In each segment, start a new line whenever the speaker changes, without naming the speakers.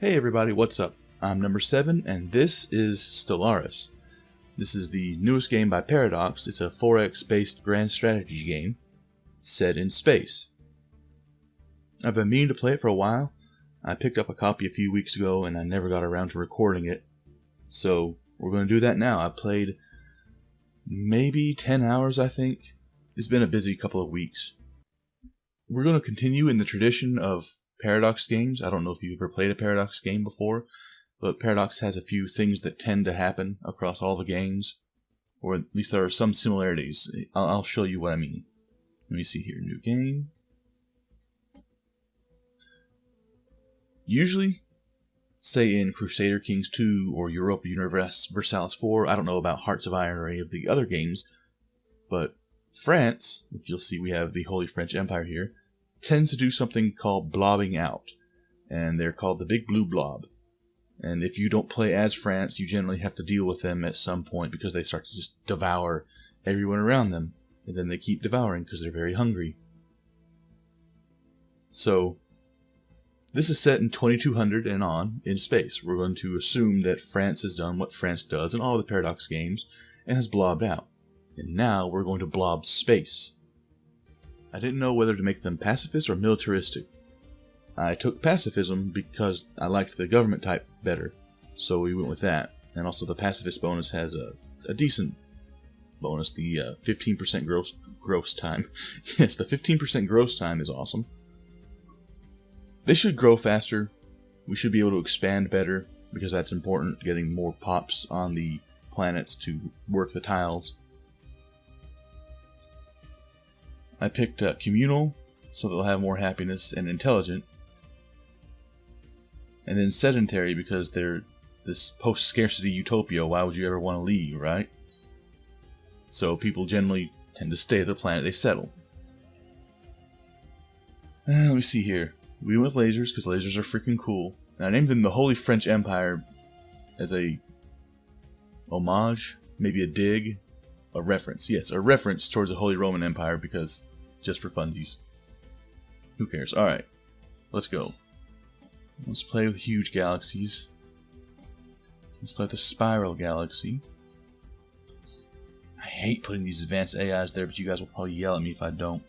Hey everybody, what's up? I'm NumberSeven, and this is Stellaris. This is the newest game by Paradox. It's a 4X based grand strategy game set in space. I've been meaning to play it for a while. I picked up a copy a few weeks ago and I never got around to recording it. So we're going to do that now. I played maybe 10 hours, I think. It's been a busy couple of weeks. We're going to continue in the tradition of Paradox games. I don't know if you've ever played a Paradox game before, but Paradox has a few things that tend to happen across all the games, or at least there are some similarities. I'll show you what I mean. Let me see here. New game. Usually, say in Crusader Kings 2 or Europa Universalis 4, I don't know about Hearts of Iron or any of the other games, but France, if you'll see we have the Holy French Empire here, tends to do something called blobbing out, and they're called the Big Blue Blob. And if you don't play as France, you generally have to deal with them at some point because they start to just devour everyone around them, and then they keep devouring because they're very hungry. So, this is set in 2200 and on in space. We're going to assume that France has done what France does in all the Paradox games and has blobbed out. And now we're going to blob space. I didn't know whether to make them pacifist or militaristic. I took pacifism because I liked the government type better, so we went with that. And also the pacifist bonus has a decent bonus, the 15% gross time. Yes, the 15% gross time is awesome. They should grow faster. We should be able to expand better, because that's important, getting more pops on the planets to work the tiles. I picked communal, so they'll have more happiness, and intelligent. And then sedentary, because they're this post-scarcity utopia. Why would you ever want to leave, right? So people generally tend to stay at the planet they settle. Let me see here. We went with lasers, because lasers are freaking cool. And I named them the Holy French Empire as a homage, maybe a dig. A reference, yes, a reference towards the Holy Roman Empire, because just for funsies. Who cares? Alright, let's go. Let's play with huge galaxies. Let's play with the spiral galaxy. I hate putting these advanced AIs there, but you guys will probably yell at me if I don't.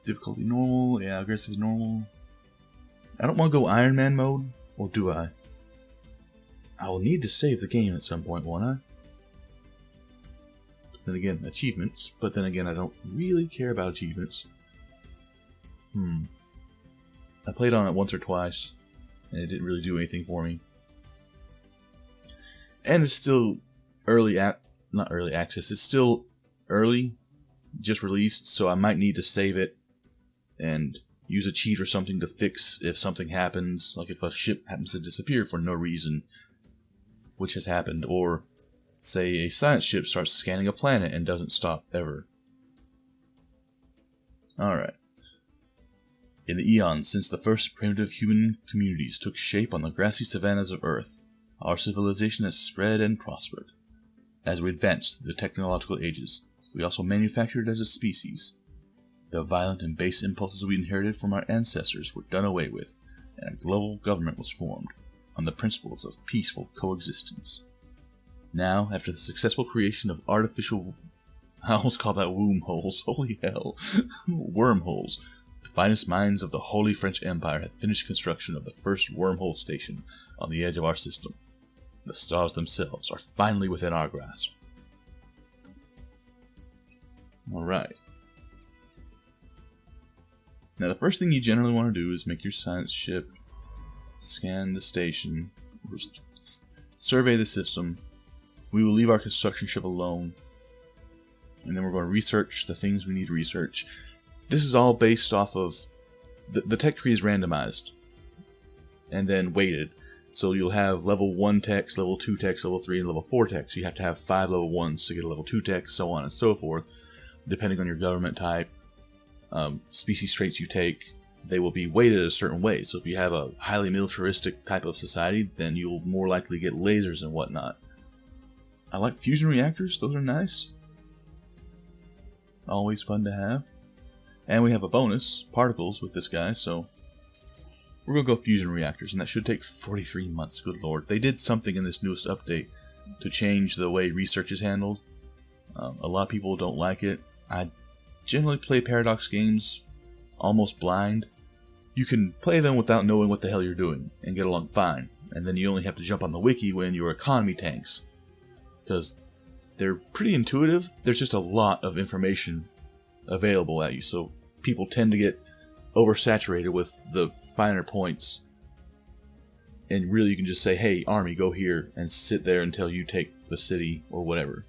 Difficulty normal, yeah, aggressive normal. I don't want to go Iron Man mode, or do I? I will need to save the game at some point, won't I? Then again, achievements, but then again, I don't really care about achievements. I played on it once or twice, and it didn't really do anything for me. And it's still not early access, it's still early, just released, so I might need to save it and use a cheat or something to fix if something happens, like if a ship happens to disappear for no reason, which has happened, or say a science ship starts scanning a planet and doesn't stop ever. Alright. In the eons since the first primitive human communities took shape on the grassy savannas of Earth, our civilization has spread and prospered. As we advanced through the technological ages, we also manufactured as a species. The violent and base impulses we inherited from our ancestors were done away with, and a global government was formed on the principles of peaceful coexistence. Now, after the successful creation of artificial, I almost call that womb holes, holy hell, wormholes, the finest minds of the Holy French Empire have finished construction of the first wormhole station on the edge of our system. The stars themselves are finally within our grasp. Alright. Now the first thing you generally want to do is make your science ship, scan the station, survey the system. We will leave our construction ship alone, and then we're going to research the things we need to research. This is all based off of, the tech tree is randomized, and then weighted. So you'll have level 1 techs, level 2 techs, level 3, and level 4 techs. You have to have 5 level 1s to get a level 2 tech, so on and so forth. Depending on your government type, species traits you take, they will be weighted a certain way. So if you have a highly militaristic type of society, then you'll more likely get lasers and whatnot. I like fusion reactors, those are nice. Always fun to have. And we have a bonus, particles, with this guy, so we're going to go fusion reactors, and that should take 43 months. Good lord. They did something in this newest update to change the way research is handled. A lot of people don't like it. I generally play Paradox games almost blind. You can play them without knowing what the hell you're doing and get along fine. And then you only have to jump on the wiki when your economy tanks. Because they're pretty intuitive. There's just a lot of information available at you. So people tend to get oversaturated with the finer points. And really you can just say, hey, army, go here. And sit there until you take the city or whatever.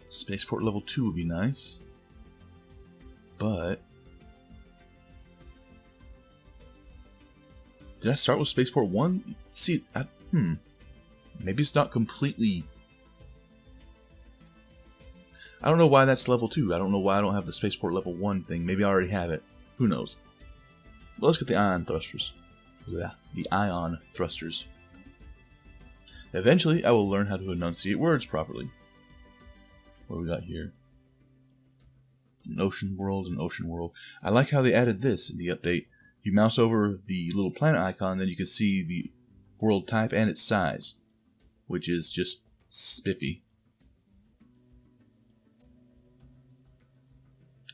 Spaceport level 2 would be nice. But did I start with Spaceport 1? See, maybe it's not completely... I don't know why that's level 2. I don't know why I don't have the Spaceport level 1 thing. Maybe I already have it. Who knows? Well, let's get the ion thrusters. Yeah, the ion thrusters. Eventually, I will learn how to enunciate words properly. What do we got here? An ocean world, an ocean world. I like how they added this in the update. You mouse over the little planet icon, then you can see the world type and its size, which is just spiffy.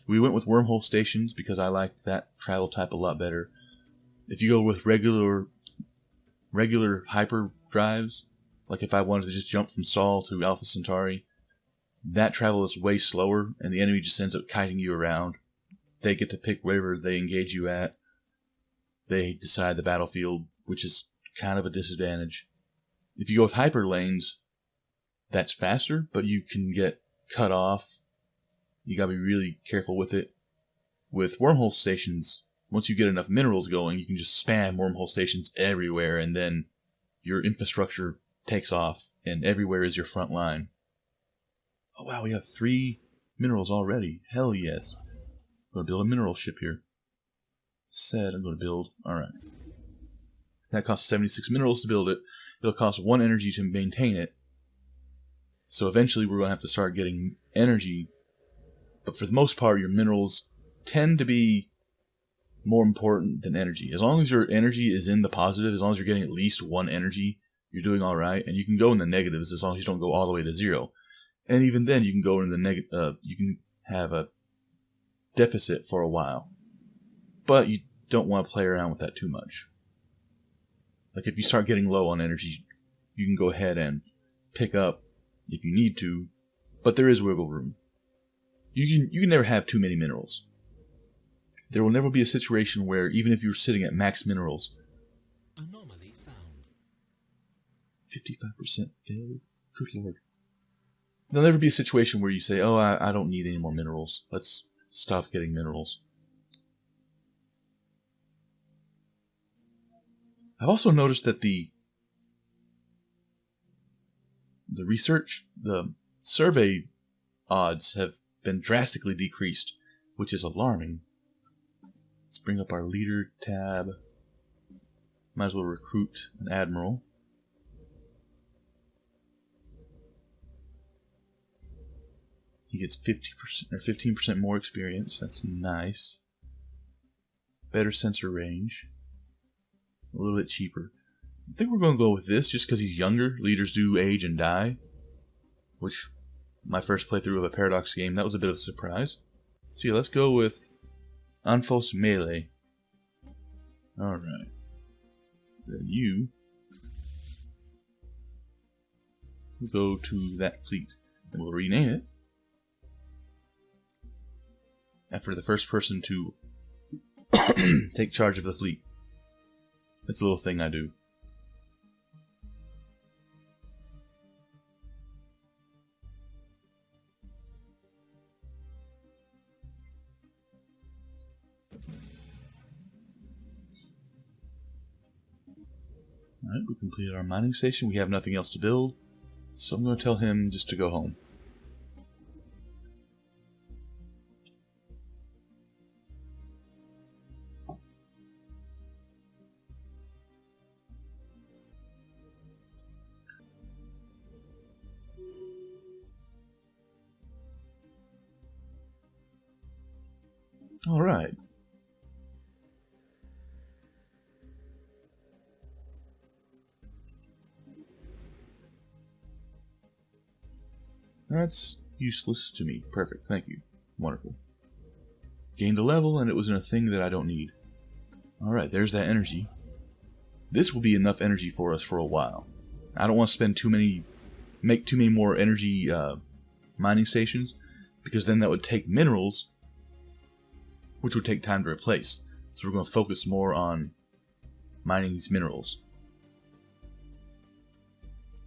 We went with wormhole stations because I like that travel type a lot better. If you go with regular hyper drives, like if I wanted to just jump from Sol to Alpha Centauri, that travel is way slower, and the enemy just ends up kiting you around. They get to pick wherever they engage you at. They decide the battlefield, which is kind of a disadvantage. If you go with hyper lanes, that's faster, but you can get cut off. You gotta be really careful with it. With wormhole stations, once you get enough minerals going, you can just spam wormhole stations everywhere, and then your infrastructure takes off, and everywhere is your front line. Oh wow, we have 3 minerals already. Hell yes. I'm going to build a mineral ship here. Said I'm going to build. Alright. That costs 76 minerals to build it. It'll cost 1 energy to maintain it. So eventually we're going to have to start getting energy. But for the most part, your minerals tend to be more important than energy. As long as your energy is in the positive, as long as you're getting at least 1 energy, you're doing alright. And you can go in the negatives as long as you don't go all the way to 0. And even then, you can go in the negative. You can have a deficit for a while, but you don't want to play around with that too much. Like if you start getting low on energy, you can go ahead and pick up if you need to, but there is wiggle room. You can never have too many minerals. There will never be a situation where even if you're sitting at max minerals,
anomaly found.
55% failure. Good lord. There'll never be a situation where you say, oh, I don't need any more minerals. Let's stop getting minerals. I've also noticed that the survey odds have been drastically decreased, which is alarming. Let's bring up our leader tab. Might as well recruit an admiral. He gets 50% or 15% more experience. That's nice. Better sensor range. A little bit cheaper. I think we're going to go with this just because he's younger. Leaders do age and die. Which, my first playthrough of a Paradox game, that was a bit of a surprise. So yeah, let's go with Anfos Melee. Alright. Then you go to that fleet. And we'll rename it after the first person to take charge of the fleet. It's a little thing I do. Alright, we completed our mining station. We have nothing else to build. So I'm going to tell him just to go home. Alright. That's useless to me. Perfect, thank you. Wonderful. Gained a level, and it was in a thing that I don't need. Alright, there's that energy. This will be enough energy for us for a while. I don't want to spend make too many more energy mining stations, because then that would take minerals, which would take time to replace. So we're going to focus more on mining these minerals,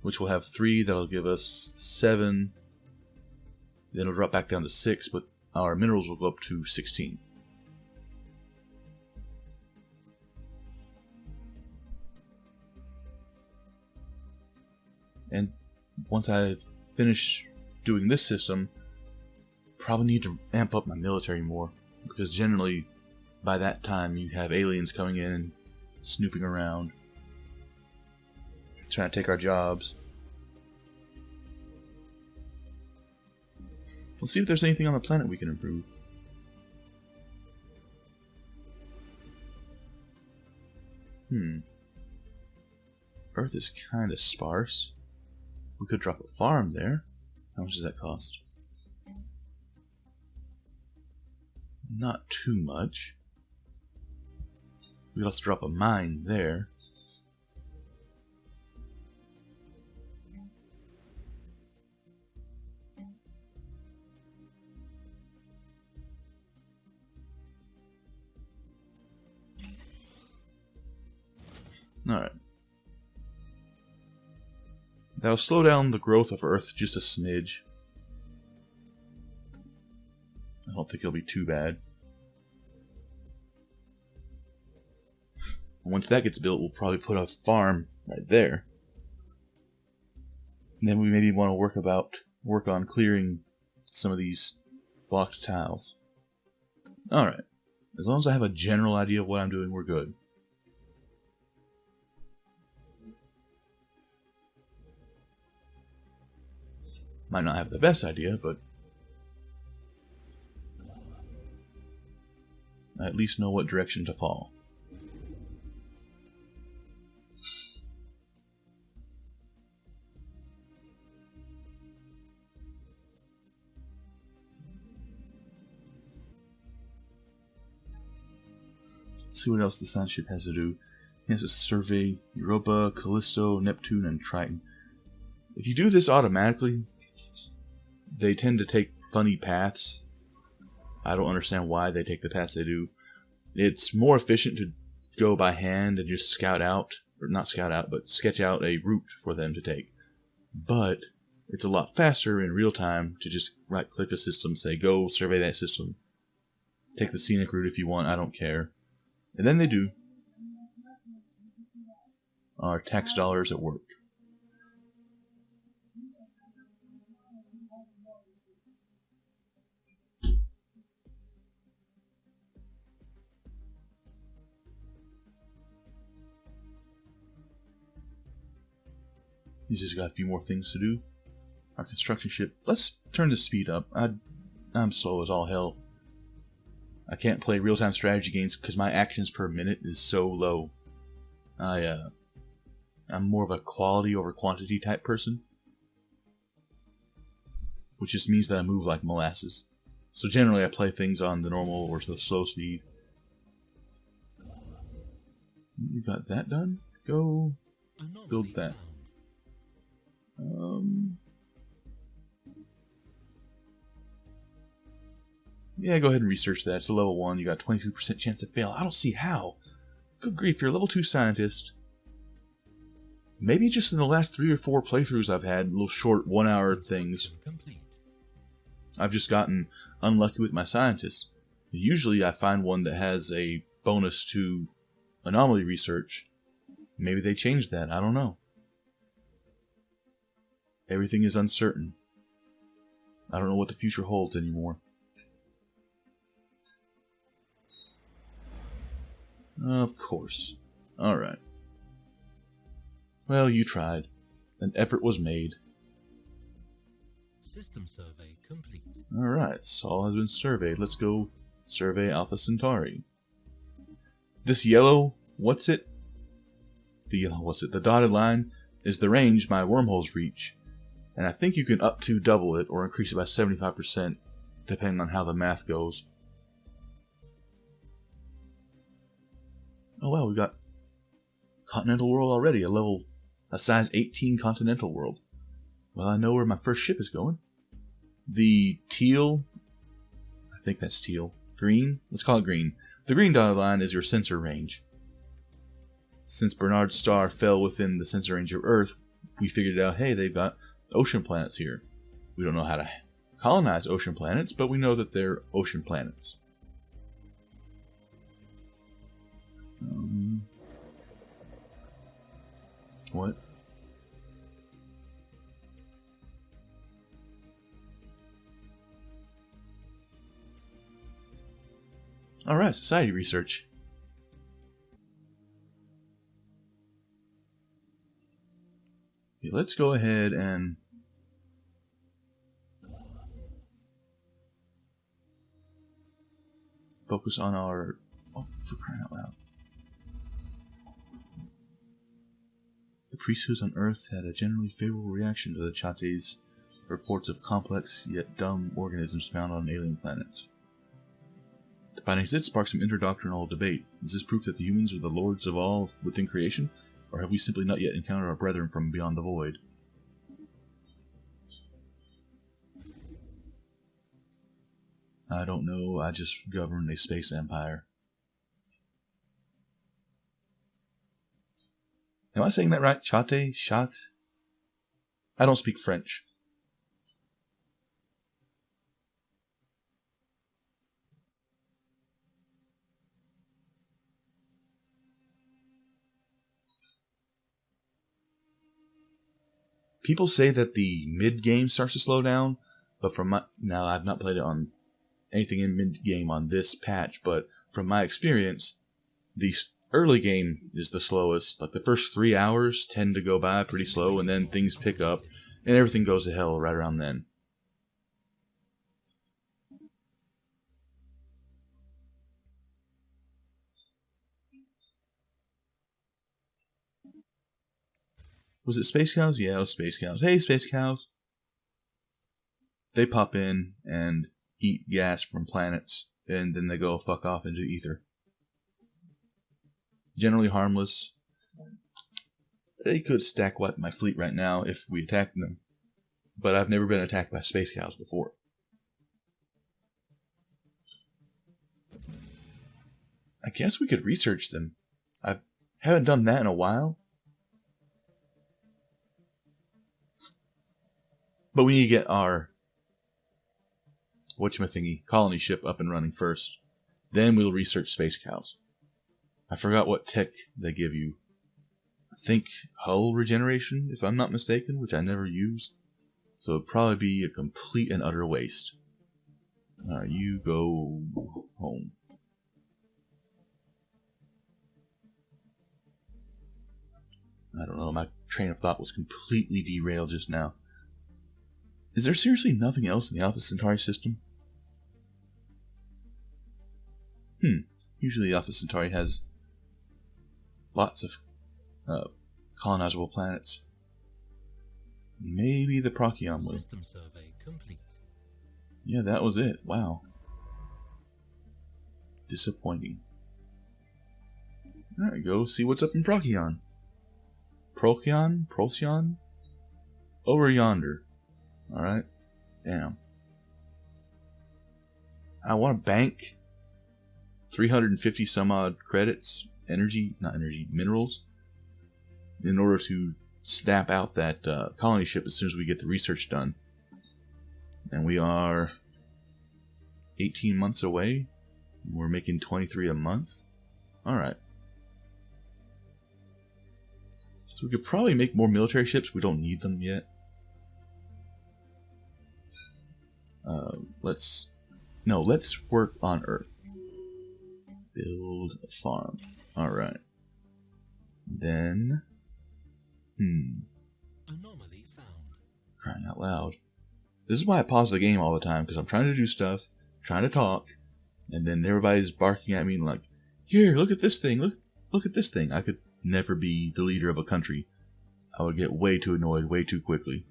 which will have 3. That'll give us 7. Then it'll drop back down to 6, but our minerals will go up to 16. And once I've finished doing this system, probably need to amp up my military more, because generally by that time you have aliens coming in and snooping around, trying to take our jobs. Let's see if there's anything on the planet we can improve. Earth is kind of sparse. We could drop a farm there. How much does that cost? Not too much. We could also drop a mine there. Alright. That'll slow down the growth of Earth just a smidge. I don't think it'll be too bad. Once that gets built, we'll probably put a farm right there. And then we maybe want to work on clearing some of these blocked tiles. Alright. As long as I have a general idea of what I'm doing, we're good. Might not have the best idea, but I at least know what direction to fall. Let's see what else the science ship has to do. It has to survey Europa, Callisto, Neptune, and Triton. If you do this automatically, they tend to take funny paths. I don't understand why they take the paths they do. It's more efficient to go by hand and just scout out, or not scout out, but sketch out a route for them to take. But it's a lot faster in real time to just right click a system, say go survey that system. Take the scenic route if you want, I don't care. And then they do. Our tax dollars at work. He's just got a few more things to do. Our construction ship. Let's turn the speed up. I'm slow as all hell. I can't play real-time strategy games because my actions per minute is so low. I'm more of a quality over quantity type person, which just means that I move like molasses. So generally I play things on the normal or the slow speed. You got that done? Go build that. Yeah, go ahead and research that. It's a level 1. You got 22% chance to fail. I don't see how. Good grief, you're a level 2 scientist. Maybe just in the last 3 or 4 playthroughs I've had, little short 1-hour things, I've just gotten unlucky with my scientist. Usually I find one that has a bonus to anomaly research. Maybe they changed that. I don't know. Everything is uncertain. I don't know what the future holds anymore. Of course. Alright. Well, you tried. An effort was made.
System survey complete.
Alright, Sol has been surveyed. Let's go Survey Alpha Centauri. This yellow, what's it? The dotted line is the range my wormholes reach. And I think you can up to double it or increase it by 75%, depending on how the math goes. Oh wow, we got continental world already, a size 18 continental world. Well, I know where my first ship is going. The teal, I think that's teal. Green? Let's call it green. The green dotted line is your sensor range. Since Bernard's star fell within the sensor range of Earth, we figured out, hey, they've got ocean planets here. We don't know how to colonize ocean planets, but we know that they're ocean planets. What? Alright, society research. Okay, let's go ahead and focus on our... Oh, for crying out loud. The priesthoods on Earth had a generally favorable reaction to the Chate's reports of complex yet dumb organisms found on alien planets. The findings did spark some interdoctrinal debate. Is this proof that the humans are the lords of all within creation, or have we simply not yet encountered our brethren from beyond the void? I don't know, I just govern a space empire. Am I saying that right? Chate? Chat? I don't speak French. People say that the mid-game starts to slow down, but now I've not played it on anything in mid-game on this patch, but from my experience, the early game is the slowest. Like the first 3 hours tend to go by pretty slow, and then things pick up, and everything goes to hell right around then. Was it Space Cows? Yeah, it was Space Cows. Hey, Space Cows! They pop in and eat gas from planets, and then they go fuck off into ether. Generally harmless. They could stack wipe my fleet right now if we attacked them, but I've never been attacked by Space Cows before. I guess we could research them. I haven't done that in a while. But we need to get our whatchamathingy colony ship up and running first. Then we'll research Space Cows. I forgot what tech they give you. I think hull regeneration, if I'm not mistaken, which I never use. So it'd probably be a complete and utter waste. Alright, you go home. I don't know, my train of thought was completely derailed just now. Is there seriously nothing else in the Alpha Centauri system? Usually Alpha Centauri has lots of colonizable planets. Maybe the Procyon will.
System survey complete.
Yeah, that was it. Wow. Disappointing. Alright, go see what's up in Procyon. Procyon? Over yonder. Alright. Damn. I want to bank 350 some odd credits, minerals, in order to snap out that colony ship as soon as we get the research done. And we are 18 months away. We're making 23 a month. Alright. So we could probably make more military ships. We don't need them yet. Let's work on Earth. Build a farm. Alright. Then...
Anomaly found.
Crying out loud. This is why I pause the game all the time, because I'm trying to do stuff, trying to talk, And then everybody's barking at me like, here, look at this thing, look at this thing. I could never be the leader of a country. I would get way too annoyed way too quickly.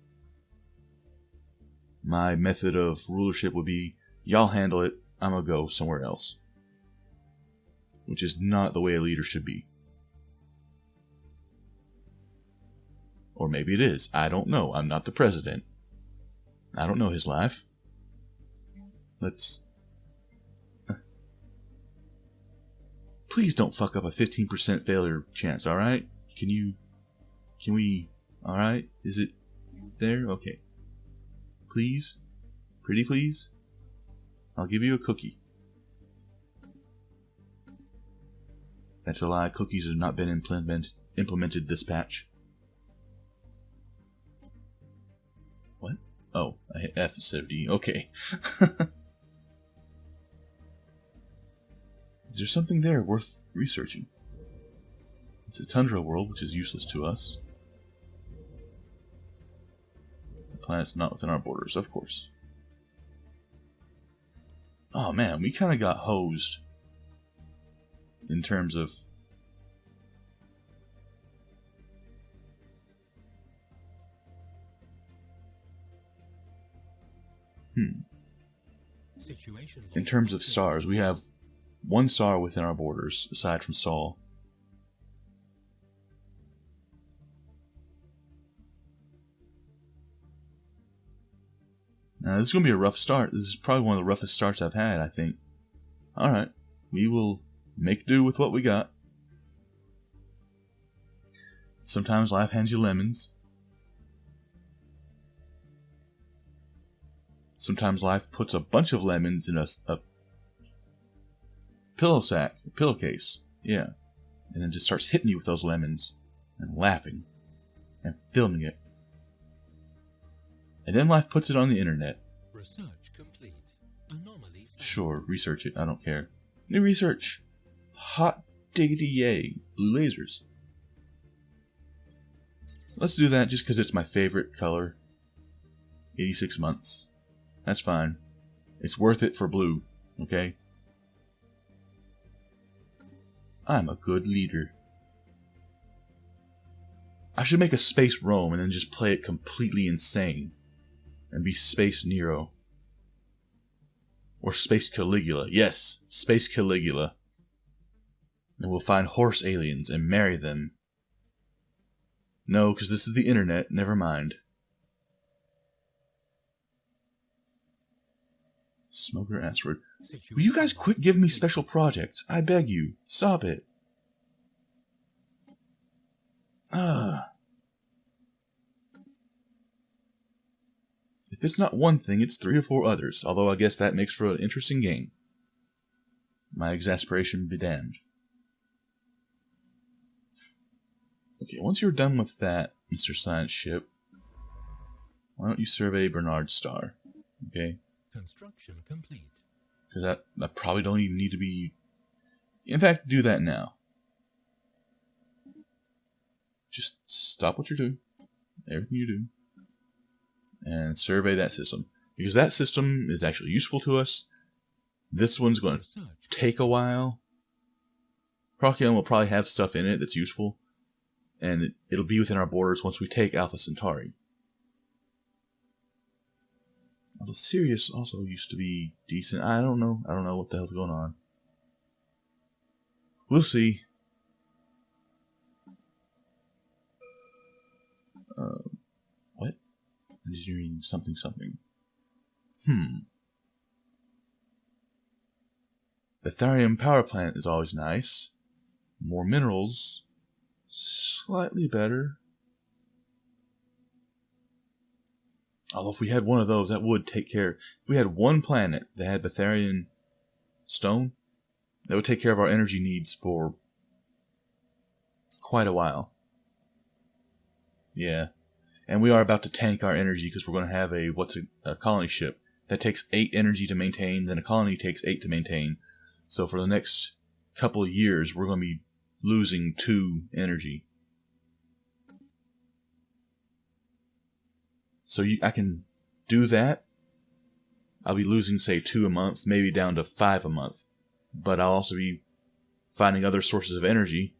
My method of rulership would be, y'all handle it, I'm gonna go somewhere else. Which is not the way a leader should be. Or maybe it is. I don't know. I'm not the president. I don't know his life. Let's... Please don't fuck up a 15% failure chance, alright? Can we... Alright? Is it there? Okay. Please? Pretty please? I'll give you a cookie. That's a lie. Cookies have not been implemented this patch. What? Oh, I hit F instead of D. Okay. Is there something there worth researching? It's a tundra world, which is useless to us. The planet's not within our borders, of course. Oh man, we kind of got hosed. In terms of... In terms of stars, we have one star within our borders, aside from Sol. Now, this is going to be a rough start. This is probably one of the roughest starts I've had, I think. Alright, we will make do with what we got. Sometimes life hands you lemons. Sometimes life puts a bunch of lemons in a pillow sack, a pillowcase. Yeah. And then just starts hitting you with those lemons. And laughing. And filming it. And then life puts it on the internet.
Research complete. Anomaly found.
Sure, research it. I don't care. New research. Hot diggity yay. Blue lasers. Let's do that just because it's my favorite color. 86 months. That's fine. It's worth it for blue. Okay? I'm a good leader. I should make a Space Rome and then just play it completely insane. And be Space Nero. Or Space Caligula. Yes, Space Caligula. And we'll find horse aliens and marry them. No, because this is the internet. Never mind. Smoker Asteroid. Will you guys quit giving me special projects? I beg you. Stop it. If it's not one thing, it's 3 or 4 others. Although I guess that makes for an interesting game. My exasperation be damned. Okay, once you're done with that, Mr. Science Ship, why don't you survey Bernard's star? Okay?
Construction complete.
Because that probably don't even need to be... In fact, do that now. Just stop what you're doing. Everything you do. And survey that system. Because that system is actually useful to us. This one's going to take a while. Procyon will probably have stuff in it that's useful. And it'll be within our borders once we take Alpha Centauri. Although Sirius also used to be decent. I don't know. I don't know what the hell's going on. We'll see. What? Engineering something something. The thorium power plant is always nice. More minerals. Slightly better. Although if we had one of those, that would take care... If we had one planet that had Betharian stone, that would take care of our energy needs for quite a while. Yeah. And we are about to tank our energy because we're going to have a colony ship that takes 8 energy to maintain, then a colony takes 8 to maintain. So for the next couple of years, we're going to be losing 2 energy. So I can do that. I'll be losing, say, 2 a month, maybe down to 5 a month. But I'll also be finding other sources of energy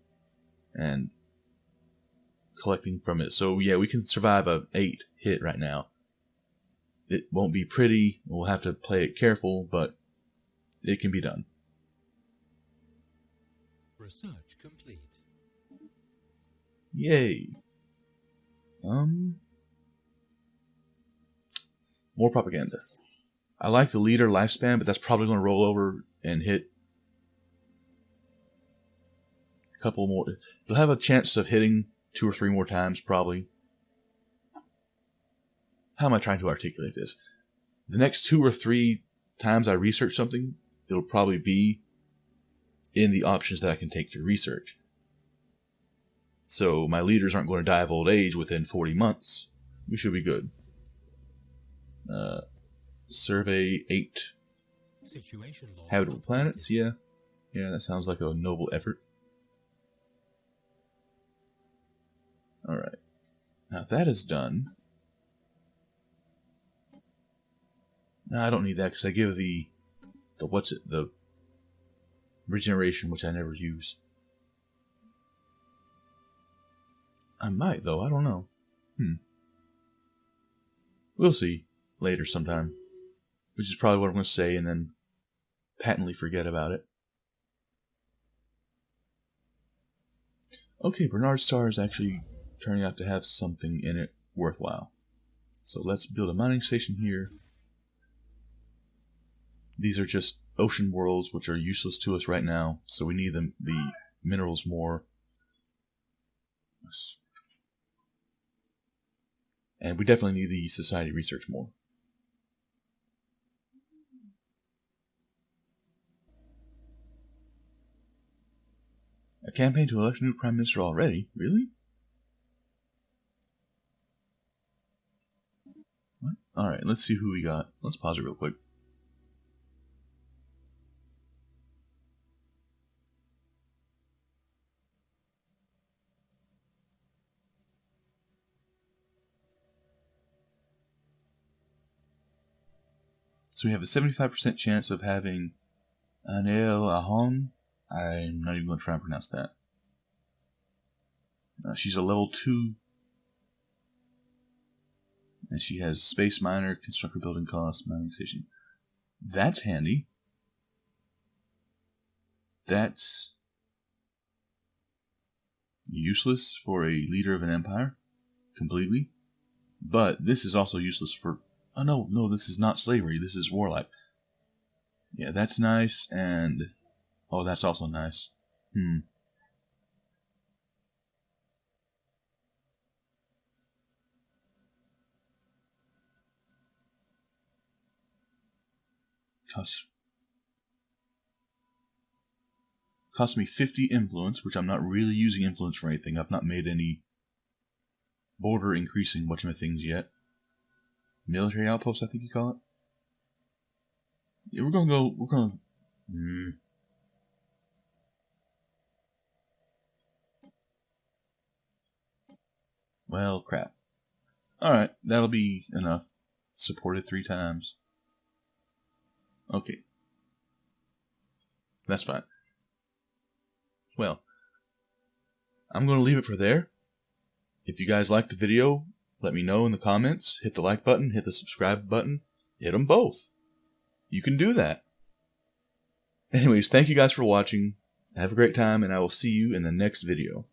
and collecting from it. So yeah, we can survive a 8 hit right now. It won't be pretty. We'll have to play it careful, but it can be done.
Research complete.
Yay. More propaganda. I like the leader lifespan, but that's probably going to roll over and hit a couple more. You'll have a chance of hitting 2 or 3 more times, probably. How am I trying to articulate this? The next 2 or 3 times I research something, it'll probably be in the options that I can take to research. So my leaders aren't going to die of old age within 40 months. We should be good. Survey 8.
Situation log
Habitable planets,
updated.
yeah. Yeah, that sounds like a noble effort. Alright. Now that is done. No, I don't need that because I give the regeneration, which I never use. I might though, I don't know. We'll see later sometime. Which is probably what I'm going to say and then patently forget about it. Okay, Bernard's star is actually turning out to have something in it worthwhile. So let's build a mining station here. These are just ocean worlds which are useless to us right now, so we need the minerals more. And we definitely need the society research more. A campaign to elect a new prime minister already? Really? What? Alright, let's see who we got. Let's pause it real quick. So we have a 75% chance of having Anel Ahon. I'm not even going to try and pronounce that. She's a level 2. And she has Space Miner, Constructor Building Cost, Mining Station. That's handy. That's useless for a leader of an empire. Completely. But this is also useless for... Oh, no, this is not slavery. This is war life. Yeah, that's nice, and... Oh, that's also nice. Cost me 50 influence, which I'm not really using influence for anything. I've not made any border increasing whatchamithings yet. Military outpost, I think you call it. Yeah, we're gonna... Well, crap. Alright, that'll be enough. Supported 3 times. Okay. That's fine. Well, I'm going to leave it for there. If you guys liked the video, let me know in the comments. Hit the like button, hit the subscribe button. Hit them both. You can do that. Anyways, thank you guys for watching. Have a great time, and I will see you in the next video.